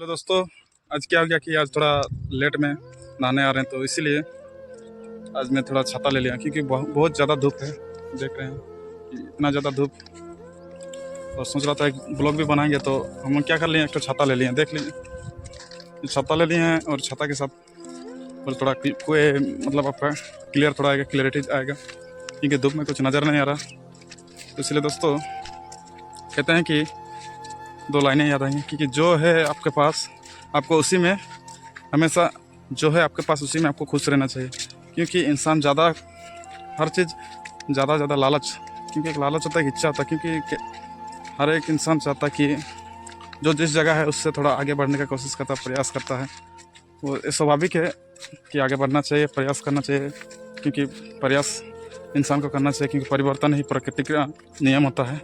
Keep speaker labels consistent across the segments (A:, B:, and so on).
A: Hello दोस्तों। आज क्या हो गया कि आज थोड़ा लेट में नहाने आ रहे हैं, तो इसीलिए आज मैं थोड़ा छाता ले लिया, क्योंकि बहुत ज़्यादा धूप है। देख रहे हैं कि इतना ज़्यादा धूप, और सोच रहा था एक ब्लॉग भी बनाएंगे, तो हम क्या कर लिए, एक तो छाता ले लिए, देख लीजिए छाता ले लिए हैं। और छाता के साथ और थोड़ा कोई मतलब आपका क्लियर थोड़ा आएगा, क्लियरिटी आएगा, क्योंकि धूप में कुछ नज़र नहीं आ रहा। तो इसलिए दोस्तों कहते हैं कि दो लाइनें याद आएंगी, क्योंकि जो है आपके पास आपको उसी में हमेशा, जो है आपके पास उसी में आपको खुश रहना चाहिए। क्योंकि इंसान ज़्यादा हर चीज़ ज़्यादा लालच, क्योंकि एक लालच होता है, इच्छा होता है, क्योंकि हर एक इंसान चाहता है कि जो जिस जगह है उससे थोड़ा आगे बढ़ने का कोशिश करता है, प्रयास करता है। वो स्वाभाविक है कि आगे बढ़ना चाहिए, प्रयास करना चाहिए, क्योंकि प्रयास इंसान को करना चाहिए, क्योंकि परिवर्तन ही प्रकृति का नियम होता है।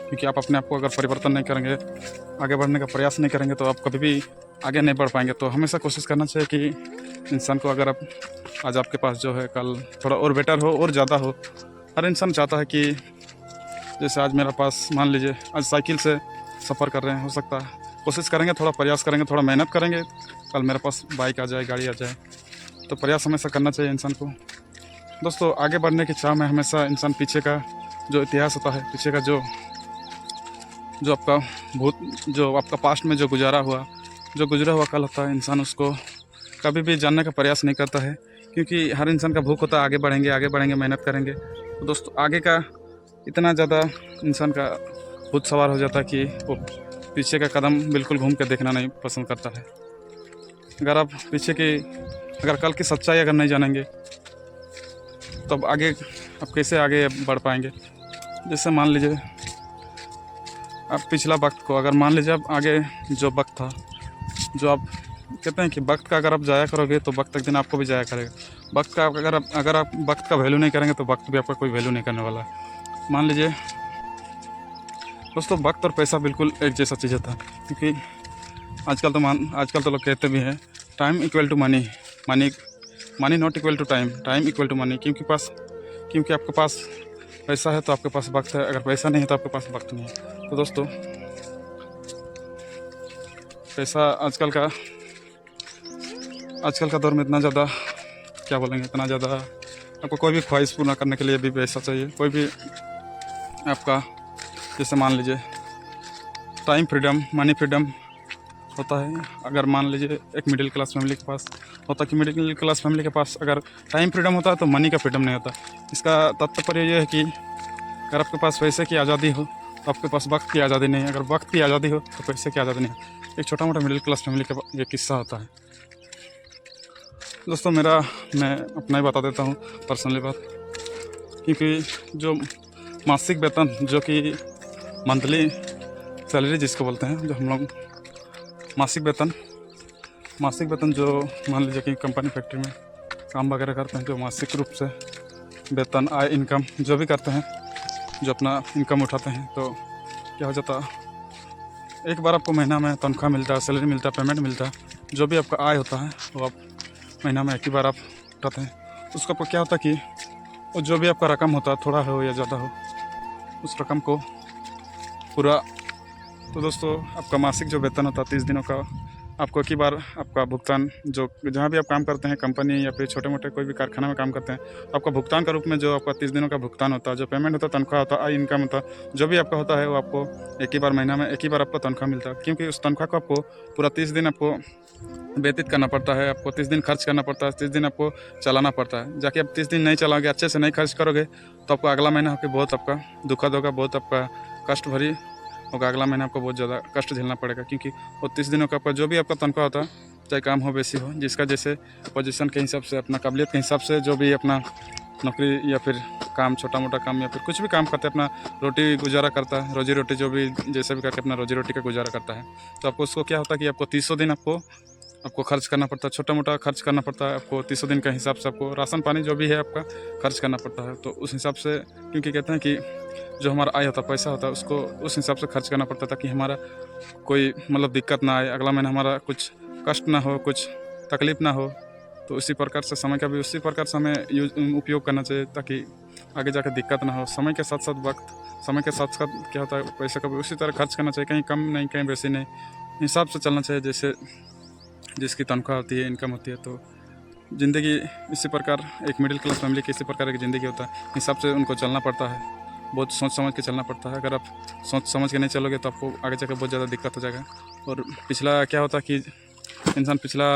A: क्योंकि आप अपने आप को अगर परिवर्तन नहीं करेंगे, आगे बढ़ने का प्रयास नहीं करेंगे, तो आप कभी भी आगे नहीं बढ़ पाएंगे। तो हमेशा कोशिश करना चाहिए कि इंसान को, अगर आप आज आपके पास जो है, कल थोड़ा और बेटर हो और ज़्यादा हो। हर इंसान चाहता है कि जैसे आज मेरा पास, मान लीजिए आज साइकिल से सफ़र कर रहे हैं, हो सकता है कोशिश करेंगे, थोड़ा प्रयास करेंगे, थोड़ा मेहनत करेंगे, कल मेरे पास बाइक आ जाए, गाड़ी आ जाए। तो प्रयास हमेशा करना चाहिए इंसान को। दोस्तों आगे बढ़ने की चाह में हमेशा इंसान पीछे का जो इतिहास होता है, पीछे का जो आपका जो आपका पास्ट में जो गुजरा हुआ कल होता है, इंसान उसको कभी भी जानने का प्रयास नहीं करता है। क्योंकि हर इंसान का भूख होता है, आगे बढ़ेंगे, मेहनत करेंगे। तो दोस्तों आगे का इतना ज़्यादा इंसान का भूत सवार हो जाता है कि वो पीछे का कदम बिल्कुल घूम के देखना नहीं पसंद करता है। अगर आप अगर कल की सच्चाई अगर नहीं जानेंगे, तब आगे आप कैसे आगे बढ़ पाएंगे। जैसे मान लीजिए आप पिछला वक्त को, अगर मान लीजिए आप आगे जो वक्त था, जो आप कहते हैं कि वक्त का अगर आप जाया करोगे तो वक्त एक दिन आपको भी जाया करेगा। वक्त का अगर आप वक्त का वैल्यू नहीं करेंगे, तो वक्त भी आपका कोई वैल्यू नहीं करने वाला है। मान लीजिए दोस्तों, वक्त और पैसा बिल्कुल एक जैसा चीज़ होता है। क्योंकि आजकल तो लोग कहते भी हैं, time equal to money, money not equal to time, time equal to money. क्योंकि आपके पास पैसा है तो आपके पास वक्त है, अगर पैसा नहीं है तो आपके पास वक्त नहीं है। तो दोस्तों पैसा आजकल का दौर में इतना ज़्यादा, क्या बोलेंगे, इतना ज़्यादा आपको कोई भी ख्वाहिश पूरा करने के लिए भी पैसा चाहिए। कोई भी आपका, जैसे मान लीजिए टाइम फ्रीडम, मनी फ्रीडम होता है। अगर मान लीजिए एक मिडिल क्लास फैमिली के पास होता है, कि मिडिल क्लास फैमिली के पास अगर टाइम फ्रीडम होता है तो मनी का फ्रीडम नहीं होता। इसका तात्पर्य ये है कि अगर आपके पास पैसे की आज़ादी हो तो आपके पास वक्त की आज़ादी नहीं है, अगर वक्त की आज़ादी हो तो पैसे की आज़ादी नहीं है। एक छोटा मोटा मिडिल क्लास फैमिली का ये किस्सा होता है। दोस्तों मैं अपना ही बता देता हूँ, पर्सनली बात। क्योंकि जो मासिक वेतन, जो कि मंथली सैलरी जिसको बोलते हैं, जो हम लोग मासिक वेतन जो मान लीजिए कि कंपनी फैक्ट्री में काम वगैरह करते हैं, जो मासिक रूप से वेतन, आय, इनकम जो भी करते हैं, जो अपना इनकम उठाते हैं, तो क्या हो जाता है, एक बार आपको महीना में तनख्वाह मिलता है, सैलरी मिलता है, पेमेंट मिलता है। जो भी आपका आय होता है वो आप महीना में एक ही बार आप उठाते हैं। उसका आपको क्या होता है कि वो जो भी आपका रकम होता है, थोड़ा हो या ज़्यादा हो, उस रकम को पूरा, तो दोस्तों आपका मासिक जो वेतन होता है 30 दिनों का, आपको एक ही बार आपका भुगतान, जो जहाँ भी आप काम करते हैं, कंपनी या फिर छोटे मोटे कोई भी कारखाना में काम करते हैं, आपका भुगतान का रूप में जो आपका 30 दिनों का भुगतान होता है, जो पेमेंट होता है, तनख्वाह होता है, आय, इनकम होता है, जो भी आपका होता है, वो आपको एक ही बार महीना में एक ही बार आपको तनख्वाह मिलता है। क्योंकि उस तनख्वाह को आपको पूरा 30 दिन आपको व्यतीत करना पड़ता है, आपको 30 दिन खर्च करना पड़ता है, 30 दिन आपको चलाना पड़ता है। जाके आप 30 दिन नहीं चलाओगे, अच्छे से नहीं खर्च करोगे, तो आपको अगला महीना होकर बहुत आपका दुखद होगा, बहुत आपका कष्ट भरी होगा। अगला महीना आपको बहुत ज़्यादा कष्ट झेलना पड़ेगा। क्योंकि वो 30 दिनों का आपका जो भी आपका तनख्वाह होता है, चाहे काम हो बेसी हो, जिसका जैसे पोजीशन के हिसाब से, अपना काबिलियत के हिसाब से, जो भी अपना नौकरी या फिर काम, छोटा मोटा काम या फिर कुछ भी काम करते हैं, अपना रोटी गुजारा करता है, रोजी रोटी जो भी जैसे भी करके अपना रोजी रोटी का गुजारा करता है। तो आपको उसको क्या होता है कि आपको 300 दिन आपको खर्च करना पड़ता है, छोटा मोटा खर्च करना पड़ता है आपको। 300 दिन के हिसाब से आपको राशन पानी जो भी है आपका खर्च करना पड़ता है। तो उस हिसाब से, क्योंकि कहते हैं कि जो हमारा आय होता है, पैसा होता है, उसको उस हिसाब से खर्च करना पड़ता था, कि हमारा कोई मतलब दिक्कत ना आए, अगला महीना हमारा कुछ कष्ट ना हो, कुछ तकलीफ़ ना हो। तो उसी प्रकार से समय का भी उसी प्रकार से हमें उपयोग करना चाहिए, ताकि आगे जाकर दिक्कत ना हो। समय के साथ साथ क्या होता है, पैसे का भी उसी तरह खर्च करना चाहिए, कहीं कम नहीं, कहीं बेसी नहीं। हिसाब से चलना चाहिए, जैसे जिसकी तनख्वाह होती है, इनकम होती है, तो ज़िंदगी इसी प्रकार एक मिडिल क्लास फैमिली की इसी प्रकार की ज़िंदगी होता है, हिसाब से उनको चलना पड़ता है। बहुत सोच समझ के चलना पड़ता है। अगर आप सोच समझ के नहीं चलोगे तो आपको आगे जाकर बहुत ज़्यादा दिक्कत हो जाएगा। और पिछला क्या होता है कि इंसान पिछला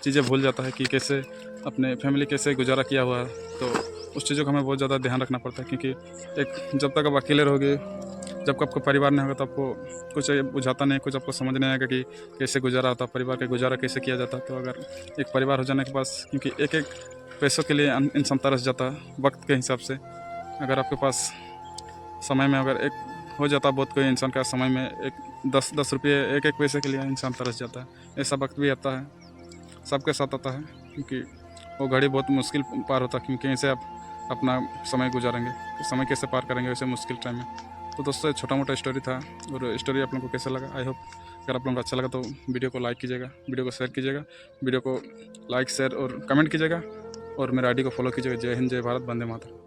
A: चीज़ें भूल जाता है कि कैसे अपने फैमिली कैसे गुजारा किया हुआ है, तो उस चीज़ों का हमें बहुत ज़्यादा ध्यान रखना पड़ता है। क्योंकि एक जब तक आप अकेले रहोगे, जब तक आपको परिवार नहीं होगा, तो आपको कुछ बुझाता नहीं, कुछ आपको समझ नहीं आएगा कि कैसे गुजारा होता, परिवार का गुजारा कैसे किया जाता। तो अगर एक परिवार हो जाने के पास, क्योंकि एक एक पैसों के लिए इंसान तरस जाता है वक्त के हिसाब से। अगर आपके पास समय में अगर एक हो जाता बहुत कोई इंसान का, समय में एक 10-10 रुपये एक एक पैसे के लिए इंसान तरस जाता है। ऐसा वक्त भी आता है, सबके साथ आता है, क्योंकि वो घड़ी बहुत मुश्किल पार होता है। क्योंकि ऐसे आप अपना समय गुजारेंगे तो समय कैसे पार करेंगे वैसे मुश्किल टाइम में। तो दोस्तों छोटा मोटा स्टोरी था, और स्टोरी आप लोगों को कैसा लगा, आई होप अगर आप लोगों को अच्छा लगा तो वीडियो को लाइक कीजिएगा, वीडियो को शेयर कीजिएगा, वीडियो को लाइक शेयर और कमेंट कीजिएगा, और मेरा आईडी को फॉलो कीजिएगा। जय हिंद, जय भारत, वंदे मातरम।